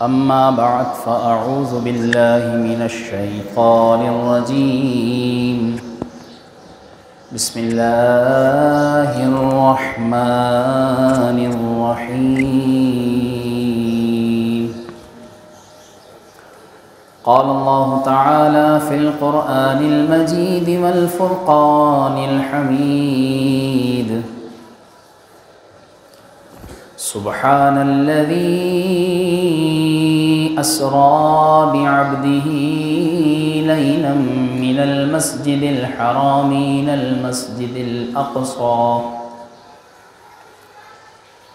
أما بعد فأعوذ بالله من الشيطان الرجيم بسم الله الرحمن الرحيم قال الله تعالى في القرآن المجيد والفرقان الحميد سبحان الذي أسرى بعبده ليلا من المسجد الحرام إلى المسجد الأقصى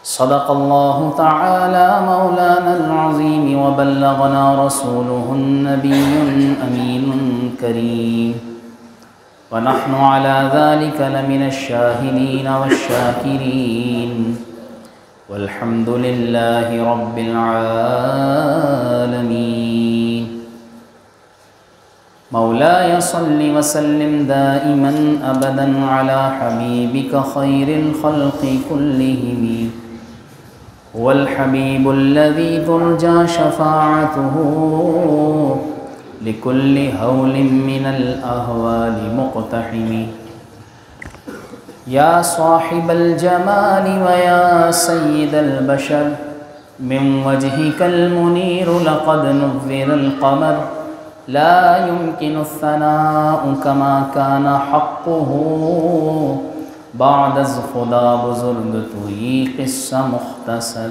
صدق الله تعالى مولانا العظيم وبلغنا رسوله النبي الأمين الكريم ونحن على ذلك لمن الشاهدين والشاكرين والحمد لله رب العالمين مولاي صل وسلم دائما أبدا على حبيبك خير الخلق كلهم هو الحبيب الذي ترجى شفاعته لكل هول من الأهوال مقتحم يا صاحب الجمال ويا سيد البشر من وجهك المنير لقد نذر القمر لا يمكن الثناء كما كان حقه بعد از خدا بزرگ توی قصہ مختصر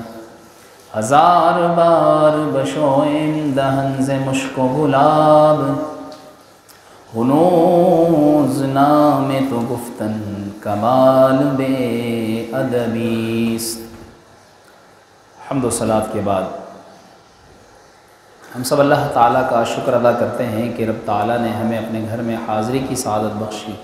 ہزار بار بشوئم دہن ز مشک و گلاب ہنوز نام تو گفتن کمال بے ادبیست۔ حمد و صلات کے بعد ہم سب اللہ تعالیٰ کا شکر ادا کرتے ہیں کہ رب تعالیٰ نے ہمیں اپنے گھر میں حاضری کی سعادت بخشی،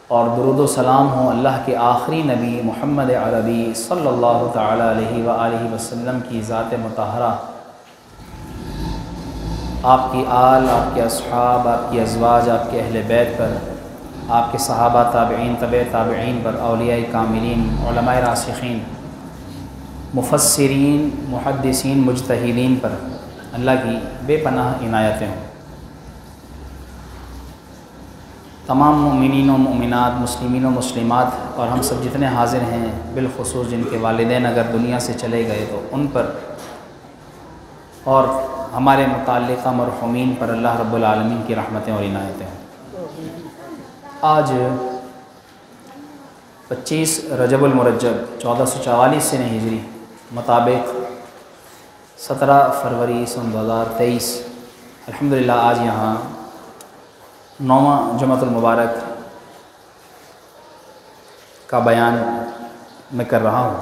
اور درود و سلام ہو اللہ کے آخری نبی محمد عربی صلی اللہ تعالیٰ علیہ وآلہ وسلم کی ذات مطہرہ، آپ کی آل، آپ کے اصحاب، آپ کی ازواج، آپ کے اہل بیت پر، آپ کے صحابہ، تابعین، تبع تابعین پر، اولیاء کاملین، علماء راسخین، مفسرین، محدثین، مجتہدین پر اللہ کی بے پناہ عنایتیں ہوں۔ تمام مومنین و مومنات، مسلمین و مسلمات اور ہم سب جتنے حاضر ہیں، بالخصوص جن کے والدین اگر دنیا سے چلے گئے تو ان پر اور ہمارے متعلقہ مرحومین پر اللہ رب العالمین کی رحمتیں اور عنایتیں ہوں۔ آج 25 رجب المرجب 1444 سنہ ہجری مطابق 17 فروری سن 2023 الحمدللہ آج یہاں 9واں جمعۃ المبارک کا بیان میں کر رہا ہوں۔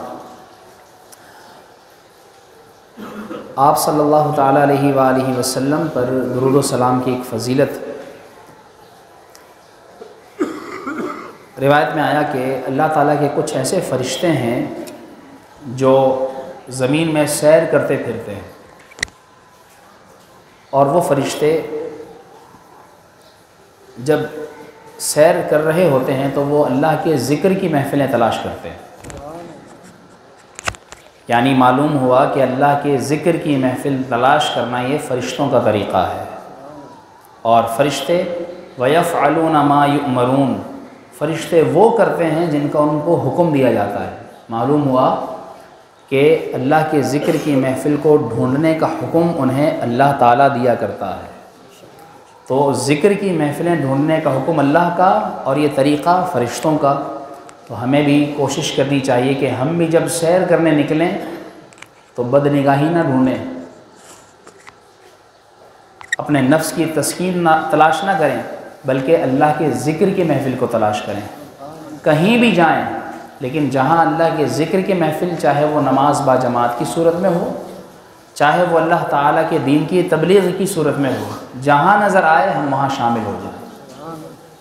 آپ صلی اللہ تعالیٰ علیہ وآلہ وسلم پر درود و سلام کی ایک فضیلت روایت میں آیا کہ اللہ تعالیٰ کے کچھ ایسے فرشتے ہیں جو زمین میں سیر کرتے پھرتے ہیں، اور وہ فرشتے جب سیر کر رہے ہوتے ہیں تو وہ اللہ کے ذکر کی محفلیں تلاش کرتے ہیں۔ یعنی معلوم ہوا کہ اللہ کے ذکر کی محفل تلاش کرنا یہ فرشتوں کا طریقہ ہے، اور فرشتے وَيَفْعَلُونَ مَا يُؤْمَرُونَ، فرشتے وہ کرتے ہیں جن کا ان کو حکم دیا جاتا ہے۔ معلوم ہوا کہ اللہ کے ذکر کی محفل کو ڈھونڈنے کا حکم انہیں اللہ تعالیٰ دیا کرتا ہے، تو ذکر کی محفلیں ڈھونڈنے کا حکم اللہ کا اور یہ طریقہ فرشتوں کا۔ تو ہمیں بھی کوشش کرنی چاہیے کہ ہم بھی جب سیر کرنے نکلیں تو بد نگاہی نہ ڈھونڈیں، اپنے نفس کی تسکین تلاش نہ کریں، بلکہ اللہ کے ذکر کی محفل کو تلاش کریں۔ کہیں بھی جائیں لیکن جہاں اللہ کے ذکر کی محفل، چاہے وہ نماز با جماعت کی صورت میں ہو، چاہے وہ اللہ تعالیٰ کے دین کی تبلیغ کی صورت میں ہو، جہاں نظر آئے ہم وہاں شامل ہو جائیں۔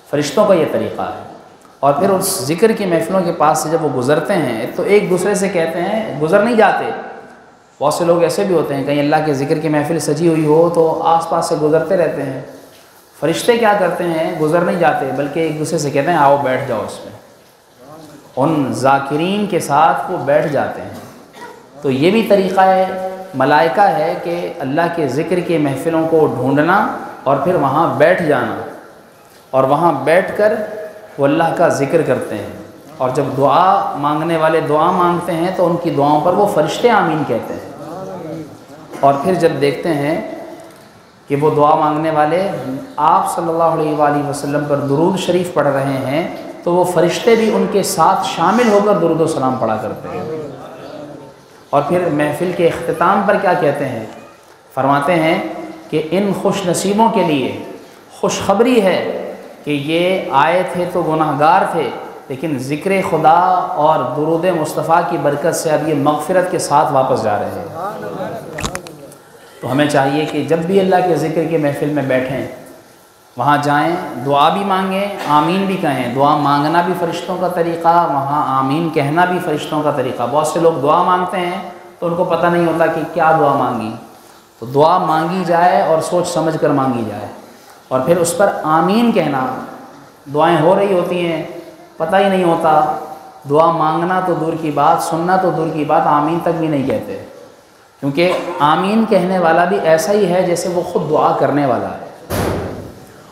فرشتوں کا یہ طریقہ ہے۔ اور پھر اس ذکر کی محفلوں کے پاس سے جب وہ گزرتے ہیں تو ایک دوسرے سے کہتے ہیں، گزر نہیں جاتے، بہت سے لوگ ایسے بھی ہوتے ہیں کہیں اللہ کے ذکر کی محفل سجی ہوئی ہو تو آس پاس سے گزرتے رہتے ہیں، فرشتے کیا کرتے ہیں، گزر نہیں جاتے بلکہ ایک دوسرے سے کہتے ہیں آؤ بیٹھ جاؤ اس میں، ان ذاکرین کے ساتھ وہ بیٹھ جاتے ہیں۔ تو یہ بھی طریقہ ہے ملائکہ ہے کہ اللہ کے ذکر کی محفلوں کو ڈھونڈنا اور پھر وہاں بیٹھ جانا، اور وہاں بیٹھ کر وہ اللہ کا ذکر کرتے ہیں، اور جب دعا مانگنے والے دعا مانگتے ہیں تو ان کی دعاؤں پر وہ فرشتے آمین کہتے ہیں، اور پھر جب دیکھتے ہیں کہ وہ دعا مانگنے والے آپ صلی اللہ علیہ وآلہ وسلم پر درود شریف پڑھ رہے ہیں تو وہ فرشتے بھی ان کے ساتھ شامل ہو کر درود و سلام پڑھا کرتے ہیں۔ اور پھر محفل کے اختتام پر کیا کہتے ہیں؟ فرماتے ہیں کہ ان خوش نصیبوں کے لیے خوشخبری ہے کہ یہ آئے تھے تو گناہگار تھے، لیکن ذکر خدا اور درود مصطفیٰ کی برکت سے اب یہ مغفرت کے ساتھ واپس جا رہے ہیں۔ تو ہمیں چاہیے کہ جب بھی اللہ کے ذکر کی محفل میں بیٹھیں، وہاں جائیں، دعا بھی مانگیں، آمین بھی کہیں۔ دعا مانگنا بھی فرشتوں کا طریقہ، وہاں آمین کہنا بھی فرشتوں کا طریقہ۔ بہت سے لوگ دعا مانگتے ہیں تو ان کو پتہ نہیں ہوتا کہ کیا دعا مانگی، تو دعا مانگی جائے اور سوچ سمجھ کر مانگی جائے، اور پھر اس پر آمین کہنا۔ دعائیں ہو رہی ہوتی ہیں، پتہ ہی نہیں ہوتا، دعا مانگنا تو دور کی بات، سننا تو دور کی بات، آمین تک بھی نہیں کہتے، کیونکہ آمین کہنے والا بھی ایسا ہی ہے جیسے وہ خود دعا کرنے والا ہے۔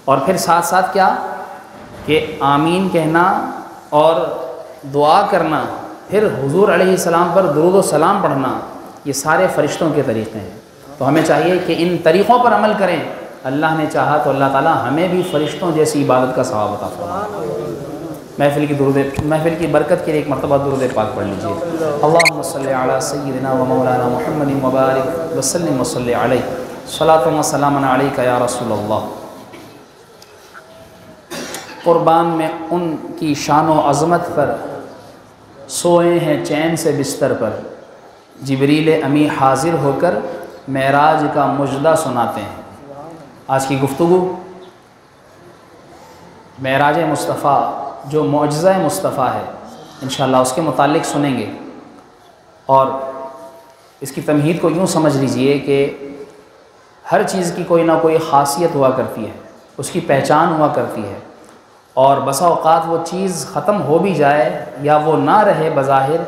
اور پھر ساتھ ساتھ کیا کہ آمین کہنا اور دعا کرنا، پھر حضور علیہ السلام پر درود و سلام پڑھنا، یہ سارے فرشتوں کے طریقے ہیں۔ تو ہمیں چاہیے کہ ان طریقوں پر عمل کریں۔ اللہ نے چاہا تو اللہ تعالیٰ ہمیں بھی فرشتوں جیسی عبادت کا ثواب عطا فرمائے۔ محفل کی برکت کے لیے ایک مرتبہ درود پاک پڑھ لیجیے۔ اللہم صلی علی سیدنا و مولانا محمد مبارک وسلم وصلی علیہ، صلاۃ و سلام علیک یا رسول اللہ۔ قربان میں ان کی شان و عظمت پر سوئے ہیں چین سے بستر پر، جبریل امی حاضر ہو کر معراج کا مجدہ سناتے ہیں۔ آج کی گفتگو معراج مصطفیٰ جو معجزہ مصطفیٰ ہے انشاءاللہ اس کے متعلق سنیں گے، اور اس کی تمہید کو یوں سمجھ لیجئے کہ ہر چیز کی کوئی نہ کوئی خاصیت ہوا کرتی ہے، اس کی پہچان ہوا کرتی ہے، اور بسا اوقات وہ چیز ختم ہو بھی جائے یا وہ نہ رہے بظاہر،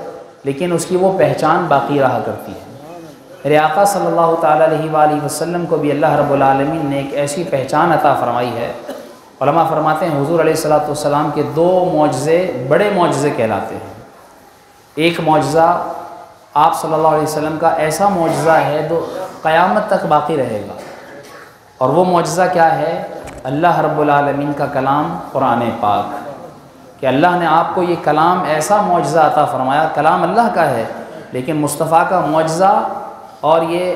لیکن اس کی وہ پہچان باقی رہا کرتی ہے۔ میرے آقا صلی اللہ تعالیٰ علیہ وآلہ وسلم کو بھی اللہ رب العالمین نے ایک ایسی پہچان عطا فرمائی ہے۔ علماء فرماتے ہیں حضور علیہ السلام کے دو معجزے بڑے معجزے کہلاتے ہیں۔ ایک معجزہ آپ صلی اللہ علیہ وسلم کا ایسا معجزہ ہے جو قیامت تک باقی رہے گا، اور وہ معجزہ کیا ہے؟ اللہ رب العالمین کا کلام قرآن پاک، کہ اللہ نے آپ کو یہ کلام ایسا معجزہ عطا فرمایا، کلام اللہ کا ہے لیکن مصطفیٰ کا معجزہ، اور یہ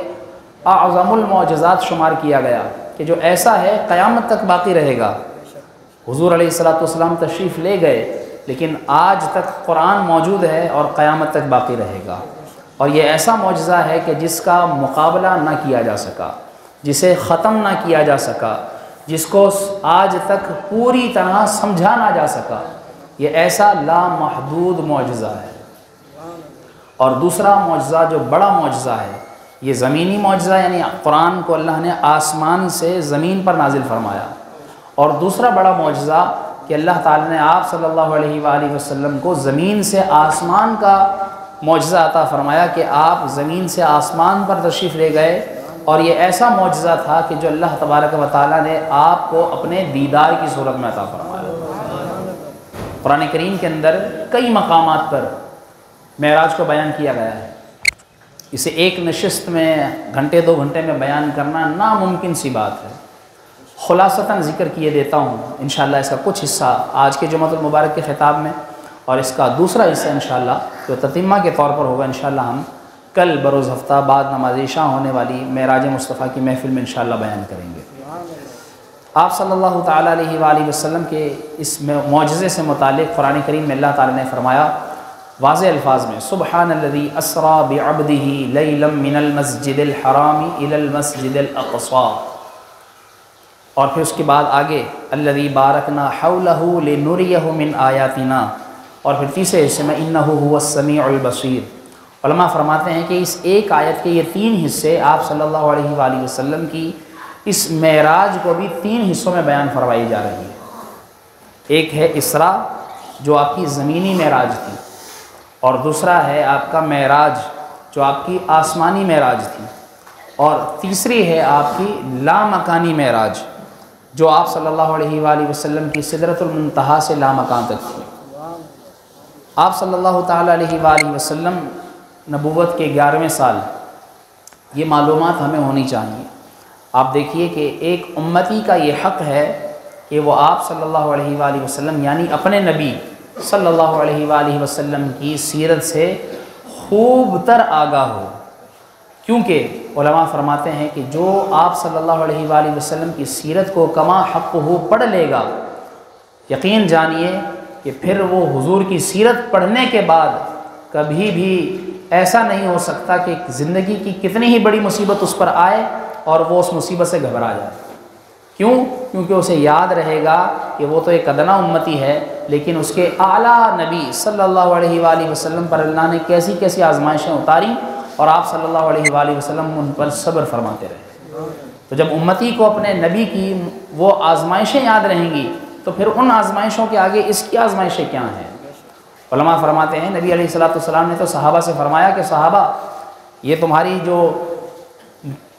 اعظم المعجزات شمار کیا گیا کہ جو ایسا ہے قیامت تک باقی رہے گا۔ حضور علیہ السلام تشریف لے گئے لیکن آج تک قرآن موجود ہے اور قیامت تک باقی رہے گا، اور یہ ایسا معجزہ ہے کہ جس کا مقابلہ نہ کیا جا سکا، جسے ختم نہ کیا جا سکا، جس کو آج تک پوری طرح سمجھا نہ جا سکا، یہ ایسا لامحدود معجزہ ہے۔ اور دوسرا معجزہ جو بڑا معجزہ ہے، یہ زمینی معجزہ، یعنی قرآن کو اللہ نے آسمان سے زمین پر نازل فرمایا، اور دوسرا بڑا معجزہ کہ اللہ تعالیٰ نے آپ صلی اللہ علیہ وآلہ وسلم کو زمین سے آسمان کا معجزہ عطا فرمایا کہ آپ زمین سے آسمان پر تشریف لے گئے، اور یہ ایسا معجزہ تھا کہ جو اللہ تبارک و تعالیٰ نے آپ کو اپنے دیدار کی صورت میں عطا فرمایا۔ قرآن کریم کے اندر کئی مقامات پر معراج کو بیان کیا گیا ہے، اسے ایک نشست میں گھنٹے دو گھنٹے میں بیان کرنا ناممکن سی بات ہے۔ خلاصتاً ذکر کیے دیتا ہوں انشاءاللہ اس کا کچھ حصہ آج کے جمعۃ المبارک کے خطاب میں، اور اس کا دوسرا حصہ انشاءاللہ جو تتمہ کے طور پر ہوگا انشاءاللہ ہم کل بروز ہفتہ بعد نماز عشاء ہونے والی معراج مصطفیٰ کی محفل میں انشاءاللہ بیان کریں گے۔ آپ صلی اللہ تعالیٰ علیہ وآلہ وسلم کے اس معجزے سے متعلق قرآن کریم میں اللہ تعالیٰ نے فرمایا واضح الفاظ میں، سبحان الذی اسریٰ بعبدہ لیلا من المسجد الحرام الی المسجد الاقصی، اور پھر اس کے بعد آگے الذی بارکنا حولہ لنریہ من آیاتنا، اور پھر تیسرے حصے میں انہ هو السمیع البصیر۔ علماء فرماتے ہیں کہ اس ایک آیت کے یہ تین حصے آپ صلی اللہ علیہ وآلہ وسلم کی اس معراج کو بھی تین حصوں میں بیان فرمائی جا رہی ہے۔ ایک ہے اسراء جو آپ کی زمینی معراج تھی، اور دوسرا ہے آپ کا معراج جو آپ کی آسمانی معراج تھی، اور تیسری ہے آپ کی لامکانی معراج جو آپ صلی اللہ علیہ وآلہ وسلم کی سدرۃ المنتہا سے لامکان تک تھی۔ آپ صلی اللہ تعالیٰ علیہ وآلہ وسلم نبوت کے 11ویں سال، یہ معلومات ہمیں ہونی چاہیے۔ آپ دیکھیے کہ ایک امتی کا یہ حق ہے کہ وہ آپ صلی اللہ علیہ وآلہ وسلم یعنی اپنے نبی صلی اللہ علیہ وآلہ وسلم کی سیرت سے خوب تر آگاہ ہو، کیونکہ علماء فرماتے ہیں کہ جو آپ صلی اللہ علیہ وآلہ وسلم کی سیرت کو کما حق ہو پڑھ لے گا، یقین جانیے کہ پھر وہ حضور کی سیرت پڑھنے کے بعد کبھی بھی ایسا نہیں ہو سکتا کہ زندگی کی کتنی ہی بڑی مصیبت اس پر آئے اور وہ اس مصیبت سے گھبرا جائے۔ کیوں؟ کیونکہ اسے یاد رہے گا کہ وہ تو ایک ادنا امتی ہے، لیکن اس کے اعلیٰ نبی صلی اللہ علیہ وآلہ وسلم پر اللہ نے کیسی کیسی آزمائشیں اتاری اور آپ صلی اللہ علیہ وآلہ وسلم ان پر صبر فرماتے رہے۔ تو جب امتی کو اپنے نبی کی وہ آزمائشیں یاد رہیں گی تو پھر ان آزمائشوں کے آگے اس کی آزمائشیں کیا ہیں؟ علماء فرماتے ہیں نبی علیہ السلام نے تو صحابہ سے فرمایا کہ صحابہ، یہ تمہاری جو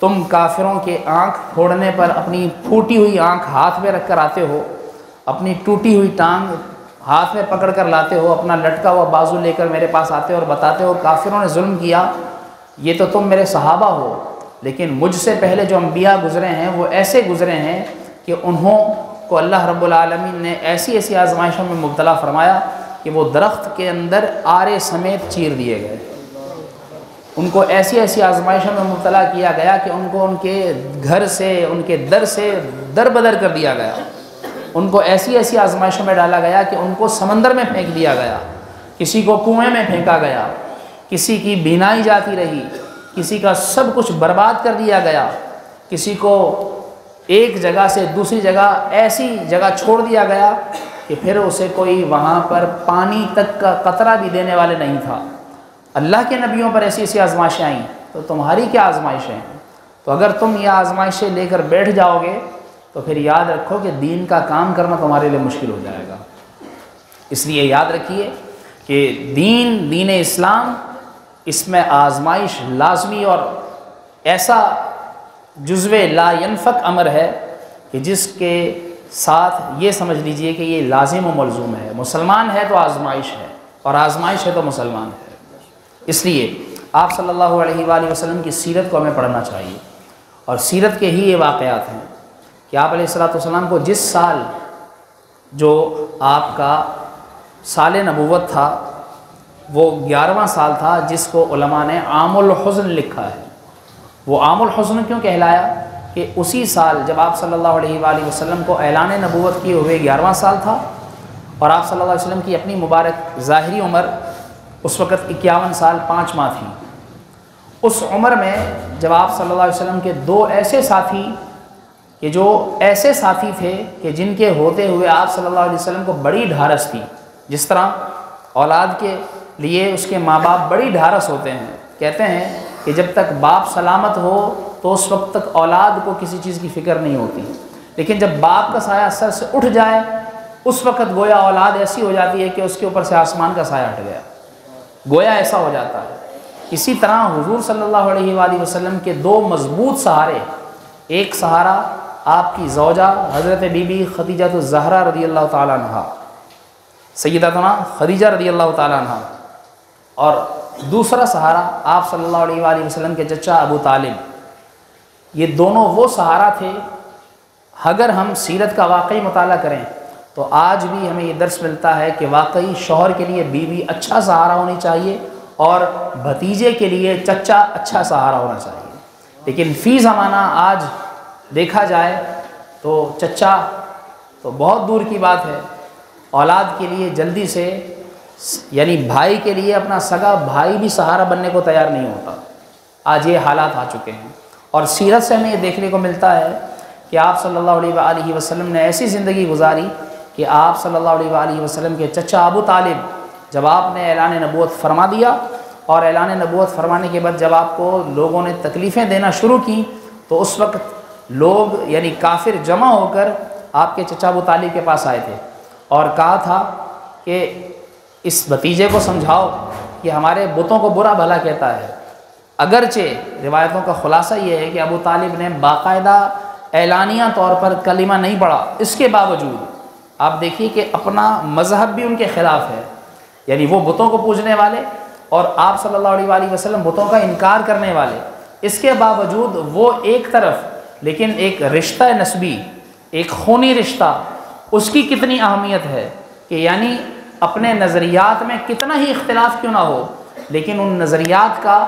تم کافروں کے آنکھ پھوڑنے پر اپنی پھوٹی ہوئی آنکھ ہاتھ میں رکھ کر آتے ہو، اپنی ٹوٹی ہوئی ٹانگ ہاتھ میں پکڑ کر لاتے ہو، اپنا لٹکا ہوا بازو لے کر میرے پاس آتے ہو اور بتاتے ہو کافروں نے ظلم کیا، یہ تو تم میرے صحابہ ہو، لیکن مجھ سے پہلے جو انبیاء گزرے ہیں وہ ایسے گزرے ہیں کہ انہوں کو اللہ رب العالمین نے ایسی ایسی آزمائشوں میں مبتلا فرمایا کہ وہ درخت کے اندر آرے سمیت چیر دیے گئے، ان کو ایسی ایسی آزمائشوں میں مبتلا کیا گیا کہ ان کو ان کے گھر سے، ان کے در سے در بدر کر دیا گیا، ان کو ایسی ایسی آزمائشوں میں ڈالا گیا کہ ان کو سمندر میں پھینک دیا گیا، کسی کو کنویں میں پھینکا گیا، کسی کی بینائی جاتی رہی، کسی کا سب کچھ برباد کر دیا گیا، کسی کو ایک جگہ سے دوسری جگہ ایسی جگہ چھوڑ دیا گیا کہ پھر اسے کوئی وہاں پر پانی تک کا قطرہ بھی دینے والے نہیں تھا۔ اللہ کے نبیوں پر ایسی ایسی آزمائشیں آئیں تو تمہاری کیا آزمائشیں ہیں؟ تو اگر تم یہ آزمائشیں لے کر بیٹھ جاؤ گے تو پھر یاد رکھو کہ دین کا کام کرنا تمہارے لیے مشکل ہو جائے گا۔ اس لیے یاد رکھیے کہ دین اسلام، اس میں آزمائش لازمی اور ایسا جزو لا ينفک امر ہے کہ جس کے ساتھ یہ سمجھ لیجئے کہ یہ لازم و ملزوم ہے۔ مسلمان ہے تو آزمائش ہے، اور آزمائش ہے تو مسلمان ہے۔ اس لیے آپ صلی اللہ علیہ وآلہ وسلم کی سیرت کو ہمیں پڑھنا چاہیے، اور سیرت کے ہی یہ واقعات ہیں کہ آپ علیہ السلام کو جس سال جو آپ کا سال نبوت تھا وہ 11واں سال تھا، جس کو علماء نے عام الحزن لکھا ہے۔ وہ عام الحزن کیوں کہلایا؟ کہ اسی سال جب آپ صلی اللہ علیہ وآلہ وسلم کو اعلان نبوت کیے ہوئے 11واں سال تھا، اور آپ صلی اللہ علیہ وسلم کی اپنی مبارک ظاہری عمر اس وقت 51 سال 5 ماہ تھی۔ اس عمر میں جب آپ صلی اللہ علیہ وسلم کے دو ایسے ساتھی کہ جو ایسے ساتھی تھے کہ جن کے ہوتے ہوئے آپ صلی اللہ علیہ وسلم کو بڑی ڈھارس تھی، جس طرح اولاد کے لیے اس کے ماں باپ بڑی ڈھارس ہوتے ہیں، کہتے ہیں کہ جب تک باپ سلامت ہو تو اس وقت تک اولاد کو کسی چیز کی فکر نہیں ہوتی، لیکن جب باپ کا سایہ سر سے اٹھ جائے اس وقت گویا اولاد ایسی ہو جاتی ہے کہ اس کے اوپر سے آسمان کا سایہ ہٹ گیا، گویا ایسا ہو جاتا ہے۔ اسی طرح حضور صلی اللہ علیہ وآلہ وسلم کے دو مضبوط سہارے، ایک سہارا آپ کی زوجہ حضرت بی بی خدیجہ الزہرا رضی اللہ تعالیٰ عنہ، سیدتنا خدیجہ رضی اللہ تعالیٰ عنہ، اور دوسرا سہارا آپ صلی اللہ علیہ وآلہ وسلم کے چچا ابو طالب۔ یہ دونوں وہ سہارا تھے، اگر ہم سیرت کا واقعی مطالعہ کریں تو آج بھی ہمیں یہ درس ملتا ہے کہ واقعی شوہر کے لیے بیوی اچھا سہارا ہونی چاہیے اور بھتیجے کے لیے چچا اچھا سہارا ہونا چاہیے۔ لیکن فی زمانہ آج دیکھا جائے تو چچا تو بہت دور کی بات ہے، اولاد کے لیے جلدی سے، یعنی بھائی کے لیے اپنا سگا بھائی بھی سہارا بننے کو تیار نہیں ہوتا۔ آج یہ حالات آ چکے ہیں، اور سیرت سے ہمیں یہ دیکھنے کو ملتا ہے کہ آپ صلی اللہ علیہ وآلہ وسلم نے ایسی زندگی گزاری کہ آپ صلی اللہ علیہ وآلہ وسلم کے چچا ابو طالب جب آپ نے اعلان نبوت فرما دیا، اور اعلان نبوت فرمانے کے بعد جب آپ کو لوگوں نے تکلیفیں دینا شروع کی تو اس وقت لوگ یعنی کافر جمع ہو کر آپ کے چچا ابو طالب کے پاس آئے تھے اور کہا تھا کہ اس بھتیجے کو سمجھاؤ کہ ہمارے بتوں کو برا بھلا کہتا ہے، اگرچہ روایتوں کا خلاصہ یہ ہے کہ ابو طالب نے باقاعدہ اعلانیہ طور پر کلمہ نہیں پڑھا، اس کے باوجود آپ دیکھیے کہ اپنا مذہب بھی ان کے خلاف ہے، یعنی وہ بتوں کو پوجنے والے اور آپ صلی اللہ علیہ وآلہ وسلم بتوں کا انکار کرنے والے، اس کے باوجود وہ ایک طرف، لیکن ایک رشتہ نسبی، ایک خونی رشتہ، اس کی کتنی اہمیت ہے کہ یعنی اپنے نظریات میں کتنا ہی اختلاف کیوں نہ ہو، لیکن ان نظریات کا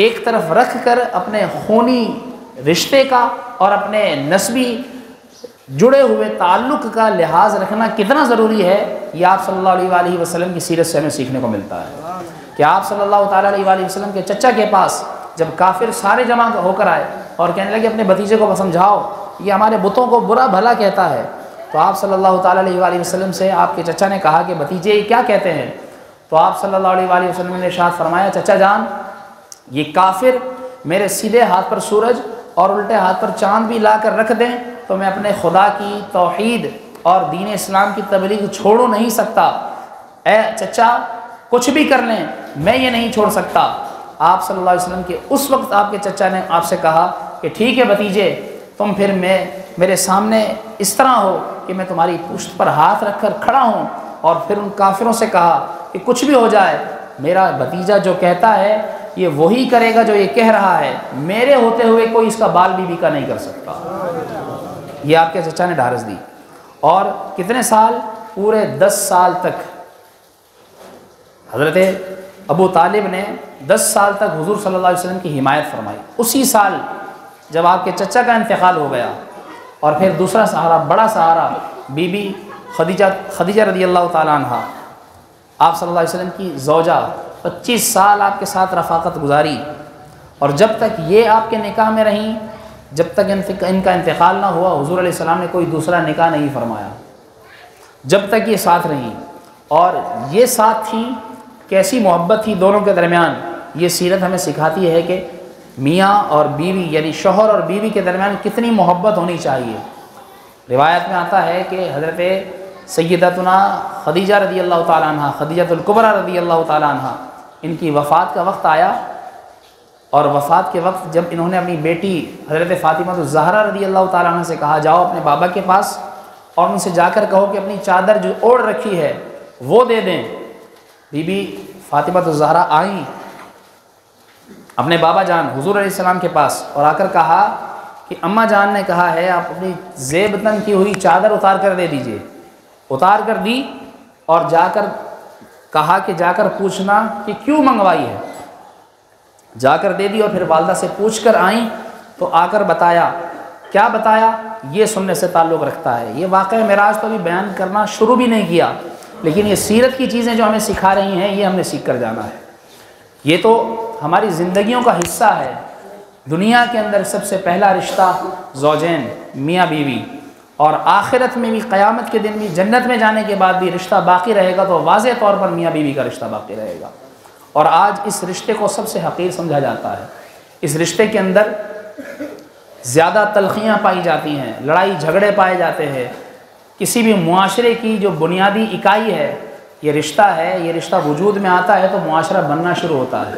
ایک طرف رکھ کر اپنے خونی رشتے کا اور اپنے نسبی جڑے ہوئے تعلق کا لحاظ رکھنا کتنا ضروری ہے، یہ آپ صلی اللہ علیہ وآلہ وسلم کی سیرت سے ہمیں سیکھنے کو ملتا ہے کہ آپ صلی اللہ تعالیٰ علیہ وآلہ وسلم کے چچا کے پاس جب کافر سارے جمع ہو کر آئے اور کہنے لگے اپنے بھتیجے کو سمجھاؤ، یہ ہمارے بتوں کو برا بھلا کہتا ہے، تو آپ صلی اللہ تعالیٰ علیہ وآلہ وسلم سے آپ کے چچا نے کہا کہ بھتیجے یہ کیا کہتے ہیں؟ تو آپ صلی اللہ علیہ وآلہ وسلم نے ارشاد فرمایا، چچا جان یہ کافر میرے سیدھے ہاتھ پر سورج اور الٹے ہاتھ پر چاند بھی لا کر رکھ دیں تو میں اپنے خدا کی توحید اور دین اسلام کی تبلیغ چھوڑو نہیں سکتا، اے چچا کچھ بھی کر لیں میں یہ نہیں چھوڑ سکتا۔ آپ صلی اللہ علیہ وسلم کے اس وقت آپ کے چچا نے آپ سے کہا کہ ٹھیک ہے بھتیجے، تم پھر میرے سامنے اس طرح ہو کہ میں تمہاری پشت پر ہاتھ رکھ کر کھڑا ہوں، اور پھر ان کافروں سے کہا کہ کچھ بھی ہو جائے میرا بھتیجا جو کہتا ہے یہ وہی کرے گا جو یہ کہہ رہا ہے، میرے ہوتے ہوئے کوئی اس کا بال بھی کا نہیں کر سکتا۔ یہ آپ کے چچا نے ڈھارس دی، اور کتنے سال؟ پورے 10 سال تک حضرت ابو طالب نے 10 سال تک حضور صلی اللہ علیہ وسلم کی حمایت فرمائی۔ اسی سال جب آپ کے چچا کا انتقال ہو گیا اور پھر دوسرا سہارا، بڑا سہارا بی بی خدیجہ رضی اللہ تعالیٰ عنہ، آپ صلی اللہ علیہ وسلم کی زوجہ، 25 سال آپ کے ساتھ رفاقت گزاری، اور جب تک یہ آپ کے نکاح میں رہیں، جب تک ان کا انتقال نہ ہوا، حضور علیہ السلام نے کوئی دوسرا نکاح نہیں فرمایا، جب تک یہ ساتھ رہیں۔ اور یہ ساتھ تھی، کیسی محبت تھی دونوں کے درمیان، یہ سیرت ہمیں سکھاتی ہے کہ میاں اور بیوی یعنی شوہر اور بیوی کے درمیان کتنی محبت ہونی چاہیے۔ روایت میں آتا ہے کہ حضرت سیدتنا خدیجہ رضی اللہ تعالیٰ عنہ، خدیجۃ الکبریٰ رضی اللہ تعالیٰ عنہ، ان کی وفات کا وقت آیا، اور وفات کے وقت جب انہوں نے اپنی بیٹی حضرت فاطمہ الزہرا رضی اللہ تعالیٰ عنہ سے کہا جاؤ اپنے بابا کے پاس اور ان سے جا کر کہو کہ اپنی چادر جو اوڑھ رکھی ہے وہ دے دیں، بی بی فاطمہ الزہرا آئیں اپنے بابا جان حضور علیہ السلام کے پاس، اور آ کر کہا کہ اماں جان نے کہا ہے آپ اپنی زیب تن کی ہوئی چادر اتار کر دے دیجئے۔ اتار کر دی، اور جا کر کہا کہ جا کر پوچھنا کہ کیوں منگوائی ہے، جا کر دے دی، اور پھر والدہ سے پوچھ کر آئیں تو آ کر بتایا، کیا بتایا یہ سننے سے تعلق رکھتا ہے۔ یہ واقعہ معراج تو ابھی بیان کرنا شروع بھی نہیں کیا، لیکن یہ سیرت کی چیزیں جو ہمیں سکھا رہی ہیں یہ ہم نے سیکھ کر جانا ہے، یہ تو ہماری زندگیوں کا حصہ ہے۔ دنیا کے اندر سب سے پہلا رشتہ زوجین، میاں بیوی، اور آخرت میں بھی، قیامت کے دن بھی، جنت میں جانے کے بعد بھی رشتہ باقی رہے گا تو واضح طور پر میاں بیوی کا رشتہ باقی رہے گا۔ اور آج اس رشتے کو سب سے حقیر سمجھا جاتا ہے، اس رشتے کے اندر زیادہ تلخیاں پائی جاتی ہیں، لڑائی جھگڑے پائے جاتے ہیں۔ کسی بھی معاشرے کی جو بنیادی اکائی ہے یہ رشتہ ہے، یہ رشتہ وجود میں آتا ہے تو معاشرہ بننا شروع ہوتا ہے۔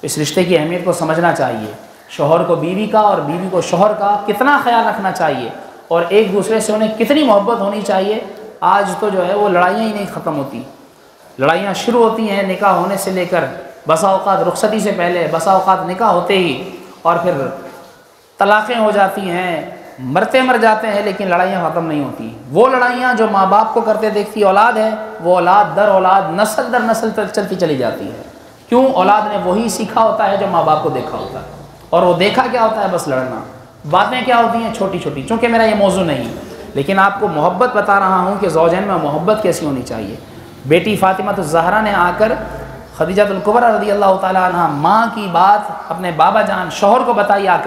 اس رشتے کی اہمیت کو سمجھنا چاہیے، شوہر کو بیوی کا اور بیوی کو شوہر کا کتنا خیال رکھنا چاہیے، اور ایک دوسرے سے انہیں کتنی محبت ہونی چاہیے۔ آج تو جو ہے وہ لڑائیاں ہی نہیں ختم ہوتی، لڑائیاں شروع ہوتی ہیں نکاح ہونے سے لے کر، بسا اوقات رخصتی سے پہلے، بسا اوقات نکاح ہوتے ہی، اور پھر طلاقیں ہو جاتی ہیں، مرتے مر جاتے ہیں، لیکن لڑائیاں ختم نہیں ہوتی۔ وہ لڑائیاں جو ماں باپ کو کرتے دیکھتی اولاد ہے، وہ اولاد در اولاد، نسل در نسل چلتی چلی جاتی ہے۔ کیوں؟ اولاد نے وہی سیکھا ہوتا ہے جو ماں باپ کو دیکھا ہوتا ہے، اور وہ دیکھا کیا ہوتا ہے؟ بس لڑنا۔ باتیں کیا ہوتی ہیں؟ چھوٹی چھوٹی، چونکہ میرا یہ موضوع نہیں، لیکن آپ کو محبت بتا رہا ہوں کہ زوجین میں محبت کیسی ہونی چاہیے۔ بیٹی فاطمہ الزہرا نے آ کر خدیجہ الکبریٰ رضی اللہ تعالیٰ عنہ، ماں کی بات اپنے بابا جان شوہر کو بتائی، آ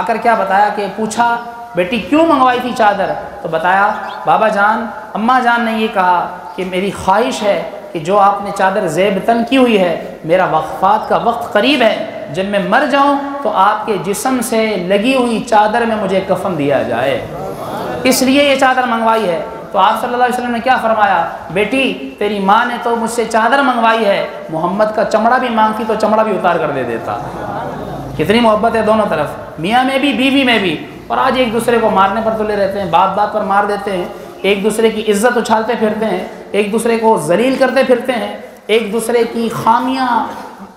کر کیا بتایا کہ پوچھا بیٹی کیوں منگوائی تھی چادر؟ تو بتایا بابا جان، اماں جان نے یہ کہا کہ میری خواہش ہے کہ جو آپ نے چادر زیب تن کی ہوئی ہے، میرا وفات کا وقت قریب ہے، جب میں مر جاؤں تو آپ کے جسم سے لگی ہوئی چادر میں مجھے کفن دیا جائے، اس لیے یہ چادر منگوائی ہے۔ تو آپ صلی اللہ علیہ وسلم نے کیا فرمایا؟ بیٹی تیری ماں نے تو مجھ سے چادر منگوائی ہے، محمد کا چمڑا بھی مانگتی تو چمڑا بھی اتار کر دے دیتا۔ کتنی محبت ہے دونوں طرف، میاں میں بھی بیوی میں بھی، اور آج ایک دوسرے کو مارنے پر تلے رہتے ہیں، بات بات پر مار دیتے ہیں، ایک دوسرے کی عزت اچھالتے پھرتے ہیں، ایک دوسرے کو ذلیل کرتے پھرتے ہیں، ایک دوسرے کی خامیاں،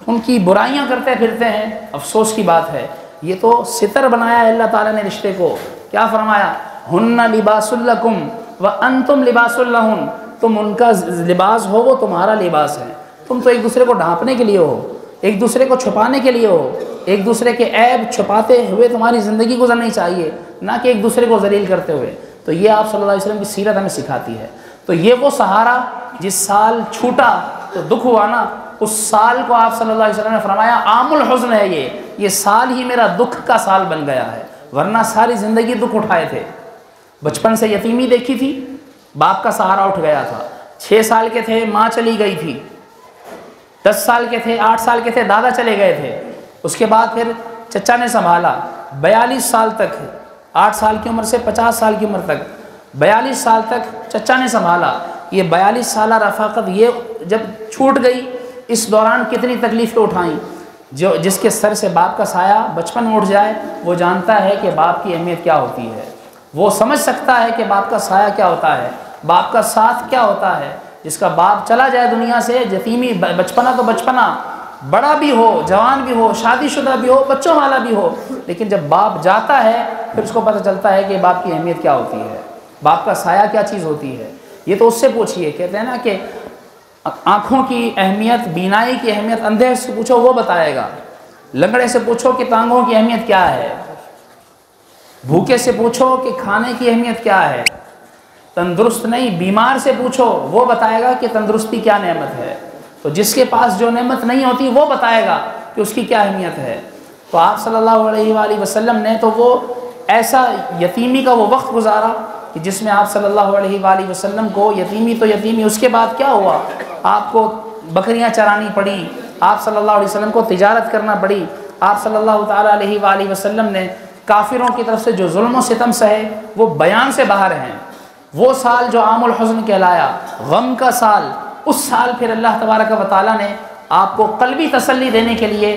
ان کی برائیاں کرتے پھرتے ہیں۔ افسوس کی بات ہے، یہ تو ستر بنایا ہے اللہ تعالیٰ نے رشتے کو۔ کیا فرمایا؟ ہن لباس لکم وانتم لباس لہن، تم ان کا لباس ہو، وہ تمہارا لباس ہے۔ تم تو ایک دوسرے کو ڈھانپنے کے لیے ہو، ایک دوسرے کو چھپانے کے لیے ہو، ایک دوسرے کے عیب چھپاتے ہوئے تمہاری زندگی گزرنی چاہیے، نہ کہ ایک دوسرے کو ذلیل کرتے ہوئے۔ تو یہ آپ صلی اللہ علیہ وسلم کی سیرت ہمیں سکھاتی ہے۔ تو یہ وہ سہارا جس سال چھوٹا تو دکھ ہوا نا، اس سال کو آپ صلی اللہ علیہ وسلم نے فرمایا عام الحزن ہے، یہ سال ہی میرا دکھ کا سال بن گیا ہے، ورنہ ساری زندگی دکھ اٹھائے تھے۔ بچپن سے یتیمی دیکھی تھی، باپ کا سہارا اٹھ گیا تھا، 6 سال کے تھے ماں چلی گئی تھی، 10 سال کے تھے، 8 سال کے تھے دادا چلے گئے تھے، اس کے بعد پھر چچا نے سنبھالا 42 سال تک، 8 سال کی عمر سے 50 سال کی عمر تک 42 سال تک چچا نے سنبھالا۔ یہ 42 سالہ رفاقت یہ جب چھوٹ گئی، اس دوران کتنی تکلیفیں اٹھائیں۔ جس کے سر سے باپ کا سایہ بچپن میں اٹھ جائے، وہ جانتا ہے کہ باپ کی اہمیت کیا ہوتی ہے، وہ سمجھ سکتا ہے کہ باپ کا سایہ کیا ہوتا ہے، باپ کا ساتھ کیا ہوتا ہے۔ جس کا باپ چلا جائے دنیا سے، یتیمی بچپنا تو بچپنا، بڑا بھی ہو، جوان بھی ہو، شادی شدہ بھی ہو، بچوں والا بھی ہو، لیکن جب باپ جاتا ہے پھر اس کو پتہ چلتا ہے کہ باپ کی اہمیت کیا ہوتی ہے، باپ کا سایہ کیا چیز ہوتی ہے۔ یہ تو اس سے پوچھئے، کہتے ہیں نا کہ آنکھوں کی اہمیت، بینائی کی اہمیت اندھے سے پوچھو وہ بتائے گا، لنگڑے سے پوچھو کہ ٹانگوں کی اہمیت کیا ہے، بھوکے سے پوچھو کہ کھانے کی اہمیت کیا ہے، تندرست نہیں بیمار سے پوچھو وہ بتائے گا کہ تندرستی کیا نعمت ہے۔ تو جس کے پاس جو نعمت نہیں ہوتی وہ بتائے گا کہ اس کی کیا اہمیت ہے۔ تو آپ صلی اللہ علیہ وآلہ وسلم نے تو وہ ایسا یتیمی کا وہ وقت گزارا کہ جس میں آپ صلی اللہ علیہ وآلہ وسلم کو یتیمی تو یتیمی، اس کے بعد کیا ہوا، آپ کو بکریاں چرانی پڑی، آپ صلی اللہ علیہ وسلم کو تجارت کرنا پڑی، آپ صلی اللہ تعالیٰ علیہ وآلہ وسلم نے کافروں کی طرف سے جو ظلم و ستم سہے وہ بیان سے باہر ہیں۔ وہ سال جو عام الحزن کہلایا، غم کا سال، اس سال پھر اللہ تبارک و تعالیٰ نے آپ کو قلبی تسلی دینے کے لیے،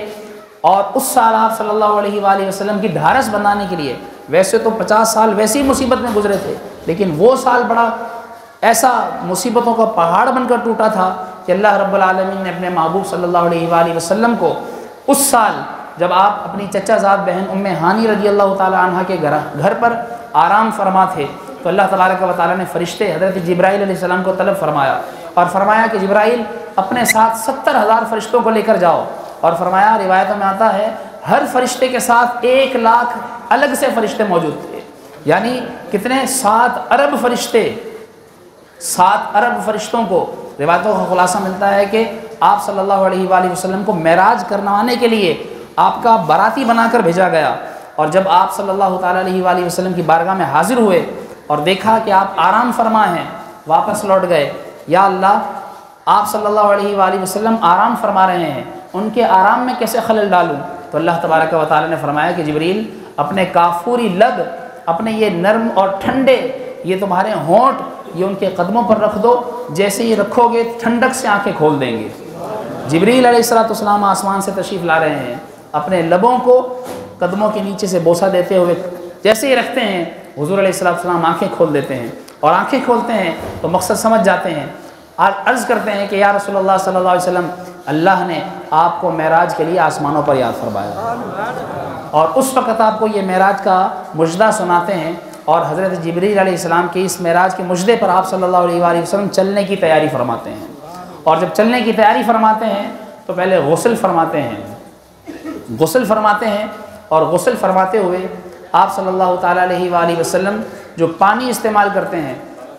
اور اس سال آپ صلی اللہ علیہ وآلہ وسلم کی ڈھارس بنانے کے لیے، ویسے تو 50 سال ویسی مصیبت میں گزرے تھے، لیکن وہ سال بڑا ایسا مصیبتوں کا پہاڑ بن کر ٹوٹا تھا کہ اللہ رب العالمین نے اپنے محبوب صلی اللہ علیہ وآلہ وسلم کو اس سال جب آپ اپنی چچا زاد بہن ام ہانی رضی اللہ تعالی عنہ کے گھر پر آرام فرما تھے، تو اللہ تبارک و تعالیٰ نے فرشتے حضرت جبرائیل علیہ السلام کو طلب فرمایا، اور فرمایا کہ جبرائیل اپنے ساتھ 70,000 فرشتوں کو لے کر جاؤ، اور فرمایا روایتوں میں آتا ہے ہر فرشتے کے ساتھ 1 لاکھ الگ سے فرشتے موجود تھے، یعنی کتنے 7 ارب فرشتے، 7 ارب فرشتوں کو۔ روایتوں کا خلاصہ ملتا ہے کہ آپ صلی اللہ علیہ وآلہ وسلم کو معراج کروانے کے لیے آپ کا باراتی بنا کر بھیجا گیا، اور جب آپ صلی اللہ تعالیٰ علیہ وآلہ وسلم کی بارگاہ میں حاضر ہوئے اور دیکھا کہ آپ آرام فرما ہیں، واپس لوٹ گئے، یا اللہ آپ صلی اللہ علیہ وآلہ وسلم آرام فرما رہے ہیں، ان کے آرام میں کیسے خلل ڈالوں؟ تو اللہ تبارک و تعالیٰ نے فرمایا کہ جبریل اپنے کافوری لب، اپنے یہ نرم اور ٹھنڈے یہ تمہارے ہونٹ، یہ ان کے قدموں پر رکھ دو، جیسے یہ رکھو گے ٹھنڈک سے آنکھیں کھول دیں گے۔ جبریل علیہ السلام آسمان سے تشریف لا رہے ہیں، اپنے لبوں کو قدموں کے نیچے سے بوسہ دیتے ہوئے جیسے ہی رکھتے ہیں، حضور علیہ السلام آنکھیں کھول دیتے ہیں، اور آنکھیں کھولتے ہیں تو مقصد سمجھ جاتے ہیں، اور عرض کرتے ہیں کہ یا رسول اللہ صلی اللہ علیہ وسلم، اللہ نے آپ کو معراج کے لیے آسمانوں پر یاد فرمایا، اور اس وقت آپ کو یہ معراج کا مجدہ سناتے ہیں، اور حضرت جبریل علیہ السلام کے اس معراج کے مجدے پر آپ صلی اللہ علیہ وآلہ وسلم چلنے کی تیاری فرماتے ہیں، اور جب چلنے کی تیاری فرماتے ہیں تو پہلے غسل فرماتے ہیں، اور غسل فرماتے ہوئے آپ صلی اللہ تعالیٰ علیہ وآلہ وسلم جو پانی استعمال کرتے ہیں،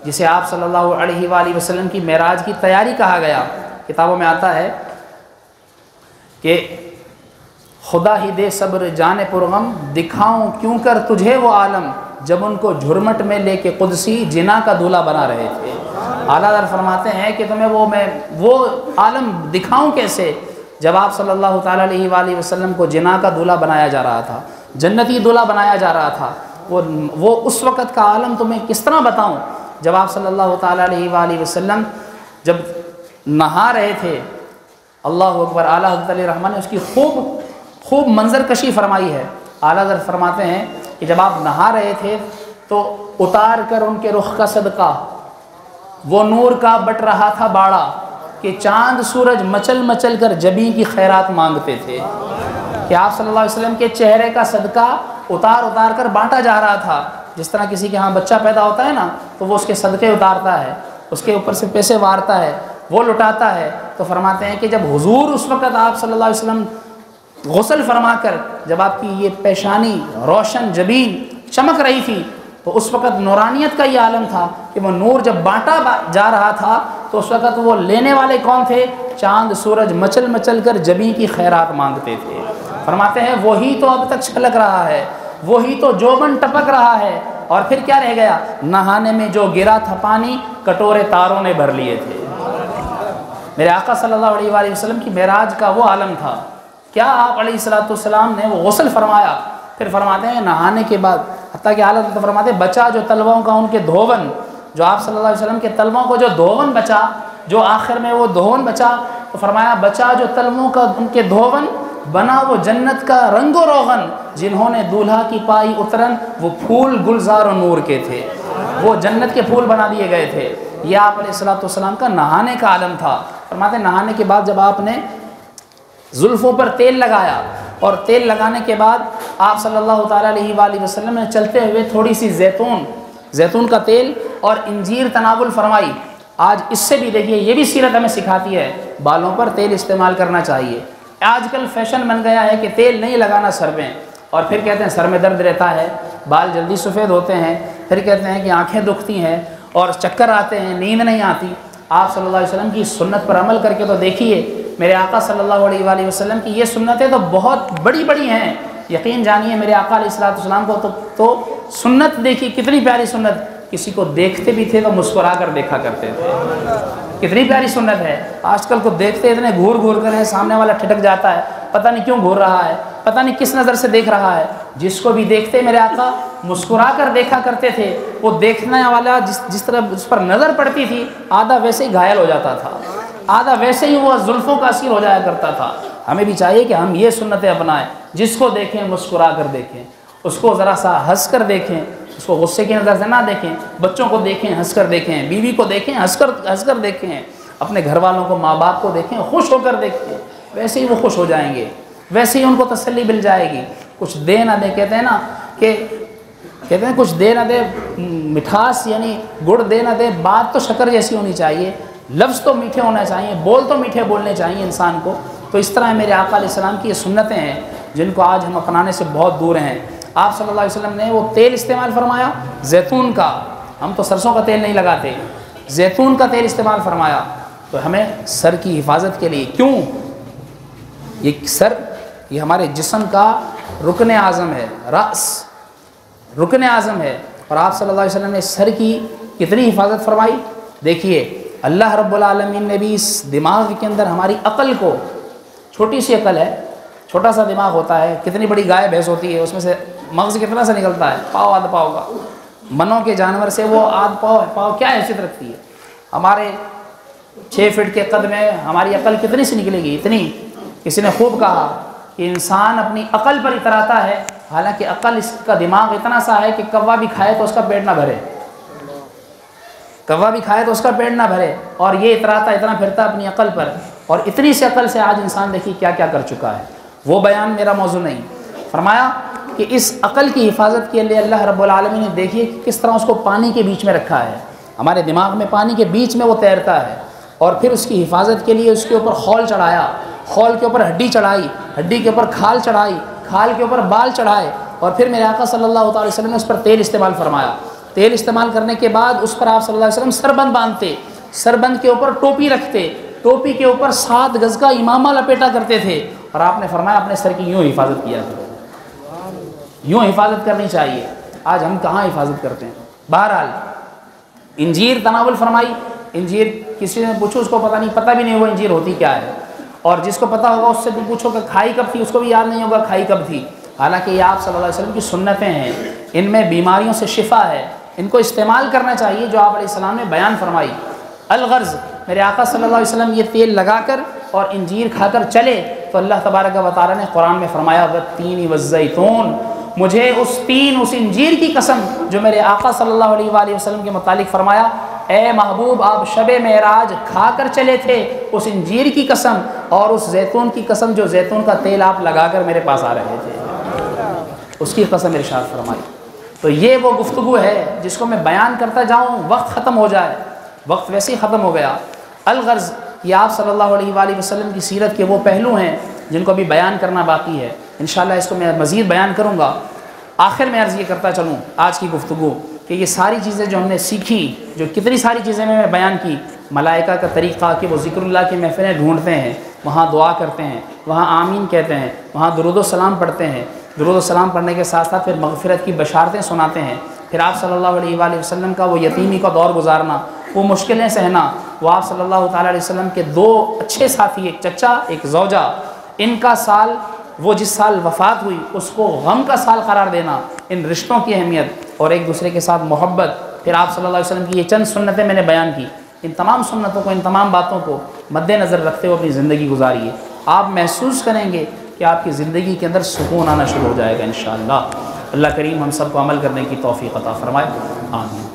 جسے آپ صلی اللہ علیہ وآلہ وسلم کی معراج کی تیاری کہا گیا، کتابوں میں آتا ہے کہ خدا ہی دے صبر جان پرغم، دکھاؤں کیوں کر تجھے وہ عالم، جب ان کو جھرمٹ میں لے کے قدسی جنا کا دولہا بنا رہے تھے۔ اعلیٰ حضرت فرماتے ہیں کہ تمہیں وہ عالم دکھاؤں کیسے، جب آپ صلی اللہ تعالیٰ علیہ وآلہ وسلم کو جنا کا دولہا بنایا جا رہا تھا، جنتی دولہا بنایا جا رہا تھا، وہ اس وقت کا عالم تمہیں کس طرح بتاؤں، جب آپ صلی اللہ تعالیٰ علیہ وآلہ وسلم جب نہا رہے تھے، اللہ اکبر، اعلیٰ حضرت علیہ رحمٰن نے اس کی خوب منظر کشی فرمائی ہے۔ اعلیٰ حضرت فرماتے ہیں کہ جب آپ نہا رہے تھے تو اتار کر ان کے رخ کا صدقہ وہ نور کا بٹ رہا تھا باڑا کہ چاند سورج مچل مچل کر جبیں کی خیرات مانگتے تھے، کہ آپ صلی اللہ علیہ وسلم کے چہرے کا صدقہ اتار اتار کر بانٹا جا رہا تھا۔ جس طرح کسی کے ہاں بچہ پیدا ہوتا ہے نا تو وہ اس کے صدقے اتارتا ہے، اس کے اوپر سے پیسے وارتا ہے، وہ لٹاتا ہے۔ تو فرماتے ہیں کہ جب حضور اس وقت آپ صلی اللہ علیہ وسلم غسل فرما کر جب آپ کی یہ پیشانی روشن جبین چمک رہی تھی تو اس وقت نورانیت کا یہ عالم تھا کہ وہ نور جب بانٹا جا رہا تھا تو اس وقت وہ لینے والے کون تھے؟ چاند سورج مچل مچل کر جبیں کی خیرات مانگتے تھے۔ فرماتے ہیں وہی تو اب تک چھلک رہا ہے، وہی تو جوبن ٹپک رہا ہے، اور پھر کیا رہ گیا؟ نہانے میں جو گرا تھا پانی کٹورے تاروں نے بھر لیے تھے۔ میرے آقا صلی اللہ علیہ وآلہ وسلم کی معراج کا وہ عالم تھا۔ کیا آپ علیہ الصلوۃ والسلام نے وہ غسل فرمایا، پھر فرماتے ہیں نہانے کے بعد حتیٰ کہ اعلیٰ حضرت فرماتے ہیں بچا جو تلووں کا ان کے دھون، جو آپ صلی اللہ علیہ وسلم کے تلووں کو جو دھون بچا، جو آخر میں وہ دھون بچا، تو فرمایا بچا جو تلووں کا ان کے دھون، بنا وہ جنت کا رنگ و روغن، جنہوں نے دولہا کی پائی اترن، وہ پھول گلزار و نور کے تھے، وہ جنت کے پھول بنا دیے گئے تھے۔ یہ آپ علیہ الصلوۃ والسلام کا نہانے کا عالم تھا۔ فرماتے ہیں نہانے کے بعد جب آپ نے زلفوں پر تیل لگایا، اور تیل لگانے کے بعد آپ صلی اللہ تعالیٰ علیہ وآلہ وسلم نے چلتے ہوئے تھوڑی سی زیتون کا تیل اور انجیر تناول فرمائی۔ آج اس سے بھی دیکھیے یہ بھی سیرت ہمیں سکھاتی ہے، بالوں پر تیل استعمال کرنا چاہیے۔ آج کل فیشن بن گیا ہے کہ تیل نہیں لگانا سر میں، اور پھر کہتے ہیں سر میں درد رہتا ہے، بال جلدی سفید ہوتے ہیں، پھر کہتے ہیں کہ آنکھیں دکھتی ہیں اور چکر آتے ہیں، نیند نہیں آتی۔ آپ صلی اللہ علیہ وسلم کی سنت پر عمل کر کے تو دیکھیے، میرے آقا صلی اللہ علیہ وآلہ وسلم کی یہ سنتیں تو بہت بڑی بڑی ہیں۔ یقین جانیے میرے آقا علیہ السلام کو تو سنت دیکھی کتنی پیاری سنت، کسی کو دیکھتے بھی تھے تو مسکرا کر دیکھا کرتے تھے، کتنی پیاری سنت ہے۔ آج کل کو دیکھتے اتنے گھور گھور کر ہے، سامنے والا ٹھٹک جاتا ہے، پتہ نہیں کیوں گھور رہا ہے، پتہ نہیں کس نظر سے دیکھ رہا ہے۔ جس کو بھی دیکھتے میرے آقا مسکرا کر دیکھا کرتے تھے، وہ دیکھنے والا جس طرح اس پر نظر پڑتی تھی آدھا ویسے ہی گھائل ہو جاتا تھا، آدھا ویسے ہی وہ زلفوں کا اسیر ہو جایا کرتا تھا۔ ہمیں بھی چاہیے کہ ہم یہ سنتیں اپنائیں، جس کو دیکھیں مسکرا کر دیکھیں، اس کو ذرا سا ہنس کر دیکھیں، اس کو غصے کی نظر سے نہ دیکھیں، بچوں کو دیکھیں ہنس کر دیکھیں، بیوی کو دیکھیں ہنس کر دیکھیں، اپنے گھر والوں کو ماں باپ کو دیکھیں خوش ہو کر دیکھیں، ویسے ہی وہ خوش ہو جائیں گے، ویسے ہی ان کو تسلی مل جائے گی۔ کچھ دے نہ دے، کہتے ہیں کچھ دے نہ دے مٹھاس، یعنی گڑ دے نہ دے، بات تو شکر جیسی ہونی چاہیے، لفظ تو میٹھے ہونا چاہیے، بول تو میٹھے بولنے چاہیے انسان کو۔ تو اس طرح میرے آقا علیہ السلام کی یہ سنتیں ہیں جن کو آج ہم اپنانے سے بہت دور ہیں۔ آپ صلی اللہ علیہ وسلم نے وہ تیل استعمال فرمایا زیتون کا، ہم تو سرسوں کا تیل نہیں لگاتے، زیتون کا تیل استعمال فرمایا، تو ہمیں سر کی حفاظت کے لیے، کیوں؟ یہ سر یہ ہمارے جسم کا رکن اعظم ہے، رأس رکن اعظم ہے، اور آپ صلی اللہ علیہ وسلم نے سر کی کتنی حفاظت فرمائی۔ دیکھیے اللہ رب العالمین نے بھی اس دماغ کے اندر ہماری عقل کو، چھوٹی سی عقل ہے، چھوٹا سا دماغ ہوتا ہے، کتنی بڑی گائے بھینس ہوتی ہے، اس میں سے مغز کتنا سا نکلتا ہے، پاؤ آدھ پاؤ کا، منوں کے جانور سے وہ آدھ پاؤ کیا حیثیت رکھتی ہے۔ ہمارے 6 فٹ کے قد میں ہماری عقل کتنی سی نکلے گی؟ اتنی۔ کسی نے خوب کہا کہ انسان اپنی عقل پر اتراتا ہے، حالانکہ عقل اس کا دماغ اتنا سا ہے کہ کوا بھی کھائے تو اس کا پیٹ نہ بھرے، کوا بھی کھائے تو اس کا پیٹ نہ بھرے، اور یہ اتراتا اتنا پھرتا اپنی عقل پر، اور اتنی سی عقل سے آج انسان دیکھیے کیا کیا کر چکا ہے۔ وہ بیان میرا موضوع نہیں۔ فرمایا کہ اس عقل کی حفاظت کے لیے اللہ رب العالمین نے دیکھیے کہ کس طرح اس کو پانی کے بیچ میں رکھا ہے، ہمارے دماغ میں پانی کے بیچ میں وہ تیرتا ہے، اور پھر اس کی حفاظت کے لیے اس کے اوپر خول چڑھایا، خول کے اوپر ہڈی چڑھائی، ہڈی کے اوپر کھال چڑھائی، کھال کے اوپر بال چڑھائے، اور پھر میرے آقا صلی اللہ تعالی وسلم نے اس پر تیل استعمال فرمایا۔ تیل استعمال کرنے کے بعد اس پر آپ صلی اللہ علیہ وسلم سربند باندھتے، سربند کے اوپر ٹوپی رکھتے، ٹوپی کے اوپر 7 گز کا امامہ لپیٹا کرتے تھے، اور آپ نے فرمایا اپنے سر کی یوں حفاظت کیا کرو، یوں حفاظت کرنی چاہیے۔ آج ہم کہاں حفاظت کرتے ہیں؟ بہرحال انجیر تناول فرمائی۔ انجیر کسی نے پوچھو، اس کو پتہ بھی نہیں وہ انجیر ہوتی کیا ہے، اور جس کو پتہ ہوگا اس سے بھی پوچھو کہ کھائی کب تھی، اس کو بھی یاد نہیں ہوگا کھائی کب تھی۔ حالانکہ یہ آپ صلی اللہ علیہ وسلم کی سنتیں ہیں، ان میں بیماریوں سے شفا ہے، ان کو استعمال کرنا چاہیے جو آپ علیہ السلام نے بیان فرمائی۔ الغرض میرے آقا صلی اللہ علیہ وسلم یہ تیل لگا کر اور انجیر کھا کر چلے، تو اللہ تبارک و تعالیٰ نے قرآن میں فرمایا والتین والزیتون، مجھے اس تین، اس انجیر کی قسم جو میرے آقا صلی اللہ علیہ وآلہ وسلم کے متعلق فرمایا، اے محبوب آپ شب معراج کھا کر چلے تھے، اس انجیر کی قسم اور اس زیتون کی قسم جو زیتون کا تیل آپ لگا کر میرے پاس آ رہے تھے، اس کی قسم ارشاد فرمائی۔ تو یہ وہ گفتگو ہے جس کو میں بیان کرتا جاؤں وقت ختم ہو جائے، وقت ویسے ہی ختم ہو گیا۔ الغرض یہ آپ صلی اللہ علیہ وآلہ وسلم کی سیرت کے وہ پہلو ہیں جن کو ابھی بیان کرنا باقی ہے، انشاءاللہ اس کو میں مزید بیان کروں گا۔ آخر میں عرض یہ کرتا چلوں آج کی گفتگو کہ یہ ساری چیزیں جو ہم نے سیکھی، جو کتنی ساری چیزیں میں بیان کی، ملائکہ کا طریقہ کہ وہ ذکر اللہ کی محفلیں ڈھونڈتے ہیں، وہاں دعا کرتے ہیں، وہاں آمین کہتے ہیں، وہاں درود و سلام پڑھتے ہیں، درود و سلام پڑھنے کے ساتھ ساتھ پھر مغفرت کی بشارتیں سناتے ہیں، پھر آپ صلی اللہ علیہ وآلہ وسلم کا وہ یتیمی کا دور گزارنا، وہ مشکلیں سہنا، وہ آپ صلی اللہ تعالیٰ علیہ وسلم کے دو اچھے ساتھی، ایک چچا ایک زوجہ، ان کا سال، وہ جس سال وفات ہوئی اس کو غم کا سال قرار دینا، ان رشتوں کی اہمیت اور ایک دوسرے کے ساتھ محبت، پھر آپ صلی اللہ علیہ وسلم کی یہ چند سنتیں میں نے بیان کی، ان تمام سنتوں کو، ان تمام باتوں کو مد نظر رکھتے ہوئے اپنی زندگی گزاریے، آپ محسوس کریں گے کہ آپ کی زندگی کے اندر سکون آنا شروع ہو جائے گا انشاءاللہ۔ اللہ کریم ہم سب کو عمل کرنے کی توفیق عطا فرمائے، آمین۔